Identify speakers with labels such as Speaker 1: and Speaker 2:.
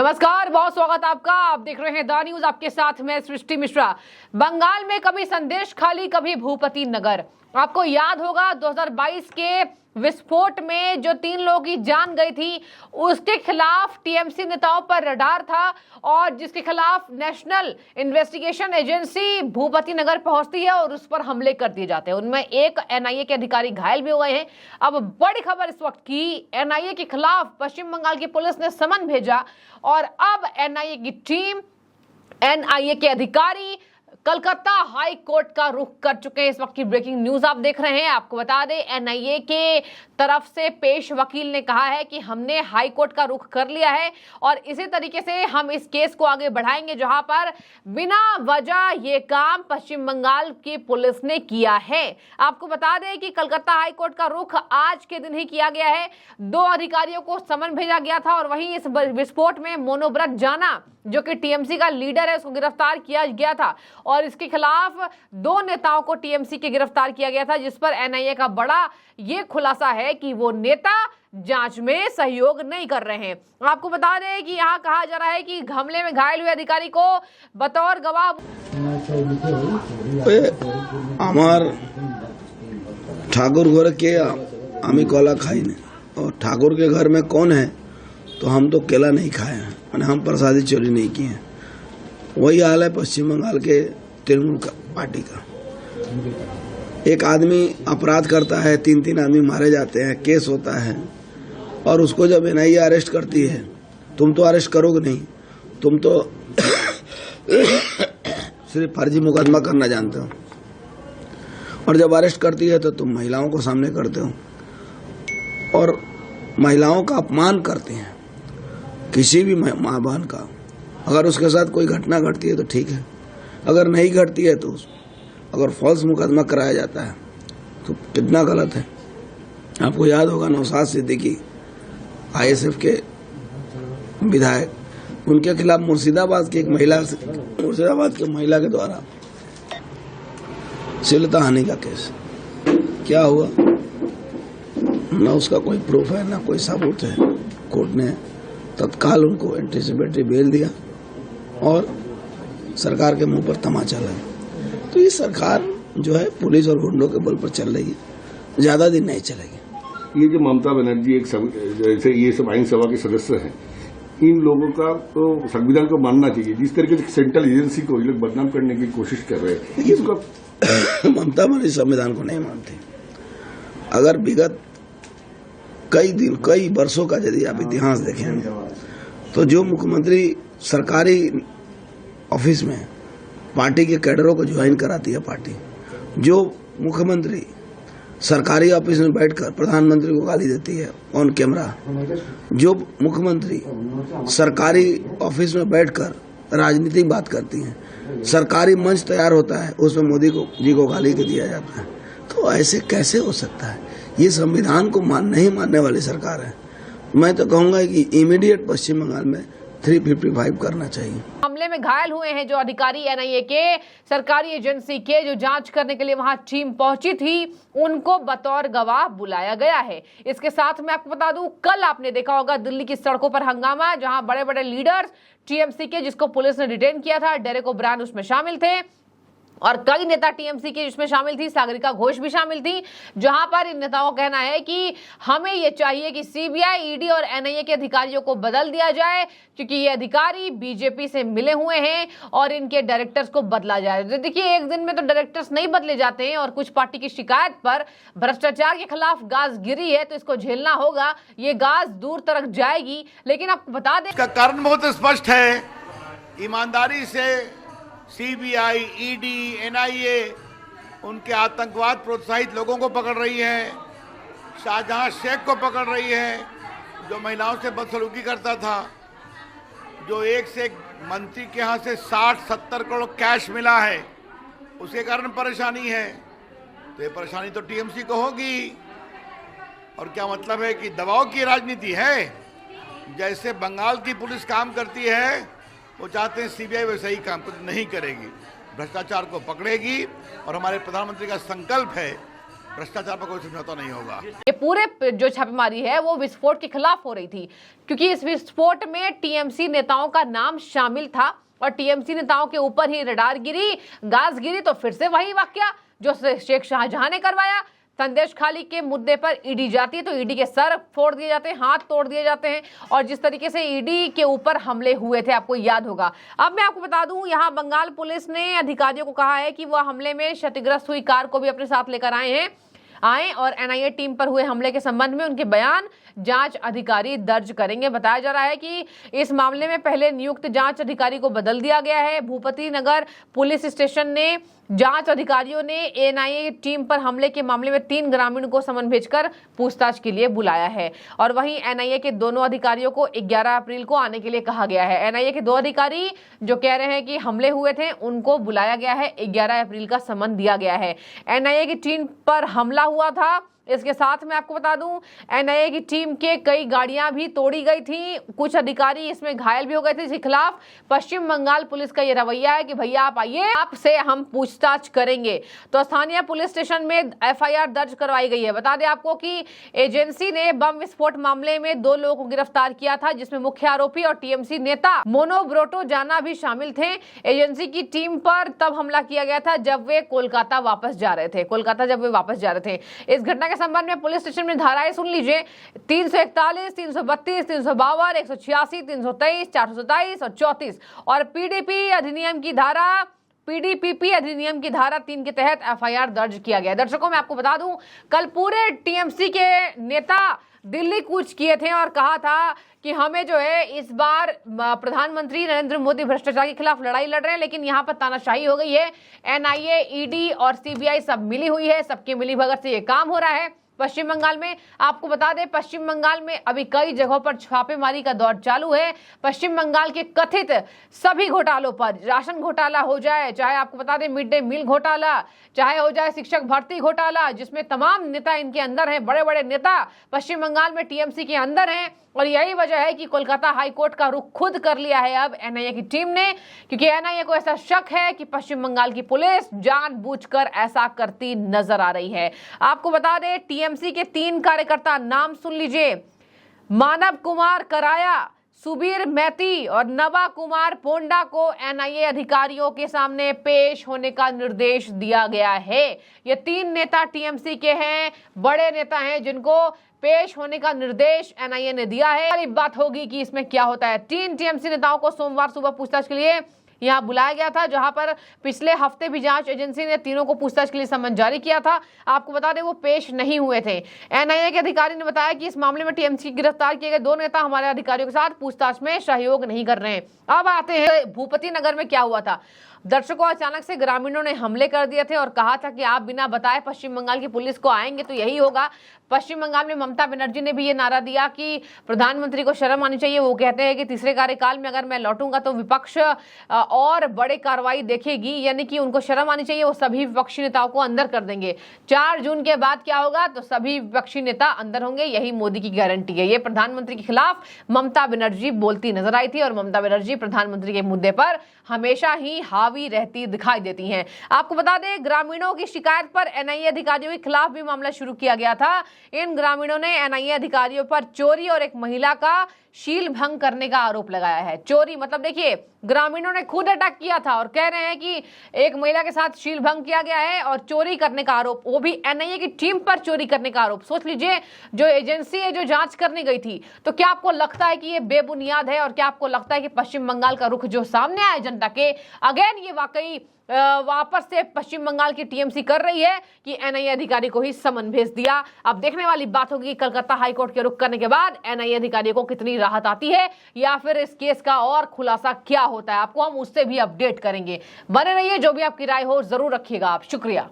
Speaker 1: नमस्कार, बहुत स्वागत आपका। आप देख रहे हैं द न्यूज, आपके साथ मैं सृष्टि मिश्रा। बंगाल में कभी संदेश खाली, कभी भूपति नगर। आपको याद होगा 2022 के विस्फोट में जो 3 लोगों की जान गई थी, उसके खिलाफ टीएमसी नेताओं पर रडार था और जिसके खिलाफ नेशनल इन्वेस्टिगेशन एजेंसी भूपति नगर पहुंचती है और उस पर हमले कर दिए जाते हैं। उनमें एक एनआईए के अधिकारी घायल भी हुए हैं। अब बड़ी खबर इस वक्त की, एनआईए के खिलाफ पश्चिम बंगाल की पुलिस ने समन भेजा और अब एनआईए की टीम, एनआईए के अधिकारी कलकत्ता हाई कोर्ट का रुख कर चुके हैं। इस वक्त की ब्रेकिंग न्यूज आप देख रहे हैं। आपको बता दें, एनआईए के तरफ से पेश वकील ने कहा है कि हमने हाई कोर्ट का रुख कर लिया है और इसी तरीके से हम इस केस को आगे बढ़ाएंगे, जहां पर बिना वजह ये काम पश्चिम बंगाल की पुलिस ने किया है। आपको बता दें कि कलकत्ता हाई कोर्ट का रुख आज के दिन ही किया गया है। 2 अधिकारियों को समन भेजा गया था और वहीं इस विस्फोट में मनोव्रत जाना, जो कि टीएमसी का लीडर है, उसको गिरफ्तार किया गया था और इसके खिलाफ 2 नेताओं को टीएमसी के गिरफ्तार किया गया था, जिस पर एनआईए का बड़ा ये खुलासा है कि वो नेता जांच में सहयोग नहीं कर रहे हैं। आपको बता दें कि यहाँ कहा जा रहा है कि हमले में घायल हुए अधिकारी को बतौर गवाह
Speaker 2: আমার ठाकुर घर के आमी कला खाई ने और ठाकुर के घर में कौन है तो हम तो केला नहीं खाए हैं, मैंने हम प्रसादी चोरी नहीं किए हैं। वही हाल है पश्चिम बंगाल के तृणमूल पार्टी का। एक आदमी अपराध करता है, 3 आदमी मारे जाते हैं, केस होता है और उसको जब एनआईए अरेस्ट करती है, तुम तो अरेस्ट करोगे नहीं, तुम तो सिर्फ फर्जी मुकदमा करना जानते हो और जब अरेस्ट करती है तो तुम महिलाओं को सामने करते हो और महिलाओं का अपमान करते हैं। किसी भी माँ बहन का अगर उसके साथ कोई घटना घटती है तो ठीक है, अगर नहीं घटती है तो अगर फॉल्स मुकदमा कराया जाता है तो कितना गलत है। आपको याद होगा नौशाद सिद्दीकी आईएसएफ के विधायक, उनके खिलाफ मुर्शिदाबाद की एक महिला के द्वारा श्लीलता हानि का केस। क्या हुआ, ना उसका कोई प्रूफ है ना कोई सबूत है। कोर्ट ने तत्काल उनको एंटीसिपेटरी बेल दिया और सरकार के मुंह पर तमाचा लगा। तो ये सरकार जो है पुलिस और गुंडों के बल पर चल रही है, ज्यादा दिन नहीं चलेगी।
Speaker 3: ये जो ममता बनर्जी एक जैसे ये सब आईन सभा के सदस्य हैं, इन लोगों का तो संविधान को मानना चाहिए। जिस तरीके से सेंट्रल एजेंसी को ये लोग बदनाम करने की कोशिश कर रहे हैं, इसका
Speaker 2: ममता बनर्जी संविधान को नहीं मानते। अगर विगत कई वर्षों का यदि आप इतिहास देखें तो जो मुख्यमंत्री सरकारी ऑफिस में पार्टी के कैडरों को ज्वाइन कराती है पार्टी, जो मुख्यमंत्री सरकारी ऑफिस में बैठकर प्रधानमंत्री को गाली देती है ऑन कैमरा, जो मुख्यमंत्री सरकारी ऑफिस में बैठकर राजनीतिक बात करती है, सरकारी मंच तैयार होता है उसमें मोदी जी को गाली के दिया जाता है, तो ऐसे कैसे हो सकता है। ये संविधान को नहीं मानने वाली सरकार है। मैं तो कहूंगा कि इमीडिएट पश्चिम बंगाल में 355 करना चाहिए।
Speaker 1: हमले में घायल हुए हैं जो अधिकारी एनआईए के सरकारी एजेंसी के, जो जांच करने के लिए वहां टीम पहुंची थी, उनको बतौर गवाह बुलाया गया है। इसके साथ मैं आपको बता दूं, कल आपने देखा होगा दिल्ली की सड़कों पर हंगामा, जहां बड़े बड़े लीडर्स टीएमसी के, जिसको पुलिस ने डिटेन किया था, डेरेक ओब्रायन उसमें शामिल थे और कई नेता टीएमसी के जिसमें शामिल थी, सागरिका घोष भी शामिल थी, जहां पर इन नेताओं का कहना है कि हमें यह चाहिए कि सीबीआई, ईडी और एनआईए के अधिकारियों को बदल दिया जाए, क्योंकि ये अधिकारी बीजेपी से मिले हुए हैं और इनके डायरेक्टर्स को बदला जाए। तो देखिए, एक दिन में तो डायरेक्टर्स नहीं बदले जाते हैं और कुछ पार्टी की शिकायत पर भ्रष्टाचार के खिलाफ गाज गिरी है तो इसको झेलना होगा। ये गाज दूर तक जाएगी, लेकिन आपको बता दें
Speaker 4: इसका कारण बहुत स्पष्ट है। ईमानदारी से सीबीआई, ईडी, एनआईए उनके आतंकवाद प्रोत्साहित लोगों को पकड़ रही है। शाहजहां शेख को पकड़ रही है, जो महिलाओं से बदसलूकी करता था, जो एक से एक मंत्री के यहाँ से 60-70 करोड़ कैश मिला है, उसके कारण परेशानी है। तो ये परेशानी तो टीएमसी को होगी। और क्या मतलब है कि दबाव की राजनीति है। जैसे बंगाल की पुलिस काम करती है, वो चाहते हैं सीबीआई वैसे ही काम नहीं करेगी, भ्रष्टाचार को पकड़ेगी। और हमारे प्रधानमंत्री का संकल्प है भ्रष्टाचार पर कोई समझौता नहीं होगा।
Speaker 1: ये पूरे जो छापेमारी है वो विस्फोट के खिलाफ हो रही थी, क्योंकि इस विस्फोट में टीएमसी नेताओं का नाम शामिल था और टीएमसी नेताओं के ऊपर ही रडार गिरी, गाज गिरी। तो फिर से वही वाकया जो शेख शाहजहां ने करवाया। संदेश खाली के मुद्दे पर ईडी जाती है तो ईडी के सर फोड़ दिए जाते हैं, हाथ तोड़ दिए जाते हैं, और जिस तरीके से ईडी के ऊपर हमले हुए थे आपको याद होगा। अब मैं आपको बता दूं, यहां बंगाल पुलिस ने अधिकारियों को कहा है कि वह हमले में क्षतिग्रस्त हुई कार को भी अपने साथ लेकर आए और एनआईए टीम पर हुए हमले के संबंध में उनके बयान जांच अधिकारी दर्ज करेंगे। बताया जा रहा है कि इस मामले में पहले नियुक्त जांच अधिकारी को बदल दिया गया है। भूपति नगर पुलिस स्टेशन ने जांच अधिकारियों ने एनआईए टीम पर हमले के मामले में 3 ग्रामीणों को समन भेजकर पूछताछ के लिए बुलाया है, और वहीं एनआईए के दोनों अधिकारियों को 11 अप्रैल को आने के लिए कहा गया है। एनआईए के 2 अधिकारी जो कह रहे हैं कि हमले हुए थे उनको बुलाया गया है, 11 अप्रैल का समन दिया गया है। एनआईए की टीम पर हमला हुआ था। इसके साथ मैं आपको बता दूं, एनआईए की टीम के कई गाड़ियां भी तोड़ी गई थी, कुछ अधिकारी इसमें घायल भी हो गए थे। इसके खिलाफ पश्चिम बंगाल पुलिस का ये रवैया है कि भैया आप आइए, आपसे हम पूछताछ करेंगे। तो स्थानीय पुलिस स्टेशन में एफआईआर दर्ज करवाई गई है। बता दें आपको कि एजेंसी ने बम विस्फोट मामले में 2 लोगों को गिरफ्तार किया था, जिसमें मुख्य आरोपी और टीएमसी नेता मोनोब्रोटो जाना भी शामिल थे। एजेंसी की टीम पर तब हमला किया गया था जब वे कोलकाता वापस जा रहे थे। इस घटना के संबंध में पुलिस स्टेशन में धाराएं सुन लीजिए, 341, 332, 352, 186, 323, 427 और 34 और पीडीपीपी अधिनियम की धारा 3 के तहत एफआईआर दर्ज किया गया। दर्शकों मैं आपको बता दूं, कल पूरे टीएमसी के नेता दिल्ली कूच किए थे और कहा था कि हमें जो है इस बार प्रधानमंत्री नरेंद्र मोदी भ्रष्टाचार के खिलाफ लड़ाई लड़ रहे हैं, लेकिन यहाँ पर तानाशाही हो गई है। एनआईए, ईडी और सीबीआई सब मिली हुई है, सबकी मिलीभगत से ये काम हो रहा है। पश्चिम बंगाल में आपको बता दें, पश्चिम बंगाल में अभी कई जगहों पर छापेमारी का दौर चालू है। पश्चिम बंगाल के कथित सभी घोटालों पर, राशन घोटाला हो जाए, चाहे आपको बता दें मिड डे मील घोटाला, चाहे हो जाए शिक्षक भर्ती घोटाला, जिसमें तमाम नेता इनके अंदर हैं, बड़े बड़े नेता पश्चिम बंगाल में टीएमसी के अंदर हैं। और यही वजह है कि कोलकाता हाईकोर्ट का रुख खुद कर लिया है अब एनआईए की टीम ने, क्योंकि एनआईए को ऐसा शक है कि पश्चिम बंगाल की पुलिस जानबूझकर ऐसा करती नजर आ रही है। आपको बता दें, टीएमसी के 3 कार्यकर्ता, नाम सुन लीजिए, मानव कुमार कराया, सुबीर मैती और नवा कुमार पोंडा को एनआईए अधिकारियों के सामने पेश होने का निर्देश दिया गया है। ये 3 नेता टीएमसी के हैं, बड़े नेता हैं, जिनको पेश होने का निर्देश एनआईए ने दिया है। बात होगी कि इसमें क्या होता है। 3 टीएमसी नेताओं को सोमवार सुबह पूछताछ के लिए यहां बुलाया गया था, जहां पर पिछले हफ्ते भी जांच एजेंसी ने तीनों को पूछताछ के लिए समन जारी किया था। आपको बता दें वो पेश नहीं हुए थे। एनआईए के अधिकारी ने बताया कि इस मामले में टीएमसी गिरफ्तार किए गए 2 नेता हमारे अधिकारियों के साथ पूछताछ में सहयोग नहीं कर रहे हैं। अब आते हैं भूपति नगर में क्या हुआ था। दर्शकों, अचानक से ग्रामीणों ने हमले कर दिए थे और कहा था कि आप बिना बताए पश्चिम बंगाल की पुलिस को आएंगे तो यही होगा। पश्चिम बंगाल में ममता बनर्जी ने भी ये नारा दिया कि प्रधानमंत्री को शर्म आनी चाहिए। वो कहते हैं कि तीसरे कार्यकाल में अगर मैं लौटूंगा तो विपक्ष और बड़े कार्रवाई देखेगी, यानी कि उनको शर्म आनी चाहिए, वो सभी विपक्षी नेताओं को अंदर कर देंगे। 4 जून के बाद क्या होगा, तो सभी विपक्षी नेता अंदर होंगे, यही मोदी की गारंटी है। ये प्रधानमंत्री के खिलाफ ममता बनर्जी बोलती नजर आई थी और ममता बनर्जी प्रधानमंत्री के मुद्दे पर हमेशा ही हावी रहती दिखाई देती हैं। आपको बता दें, ग्रामीणों की शिकायत पर एनआईए अधिकारियों के खिलाफ भी मामला शुरू किया गया था। इन ग्रामीणों ने एनआईए अधिकारियों पर चोरी और एक महिला का शील भंग करने का आरोप लगाया है। चोरी मतलब देखिए, ग्रामीणों ने खुद अटैक किया था और कह रहे हैं कि एक महिला के साथ शील भंग किया गया है और चोरी करने का आरोप, वो भी एनआईए की टीम पर चोरी करने का आरोप। सोच लीजिए, जो एजेंसी है जो जांच करने गई थी, तो क्या आपको लगता है कि ये बेबुनियाद है और क्या आपको लगता है कि पश्चिम बंगाल का रुख जो सामने आया जनता के, अगेन ये वाकई वापस से पश्चिम बंगाल की टीएमसी कर रही है कि एनआईए अधिकारी को ही समन भेज दिया। अब देखने वाली बात होगी कलकत्ता हाईकोर्ट के रुख करने के बाद एनआईए अधिकारियों को कितनी राहत आती है या फिर इस केस का और खुलासा क्या होता है। आपको हम उससे भी अपडेट करेंगे। बने रहिए, जो भी आपकी राय हो जरूर रखिएगा आप। शुक्रिया।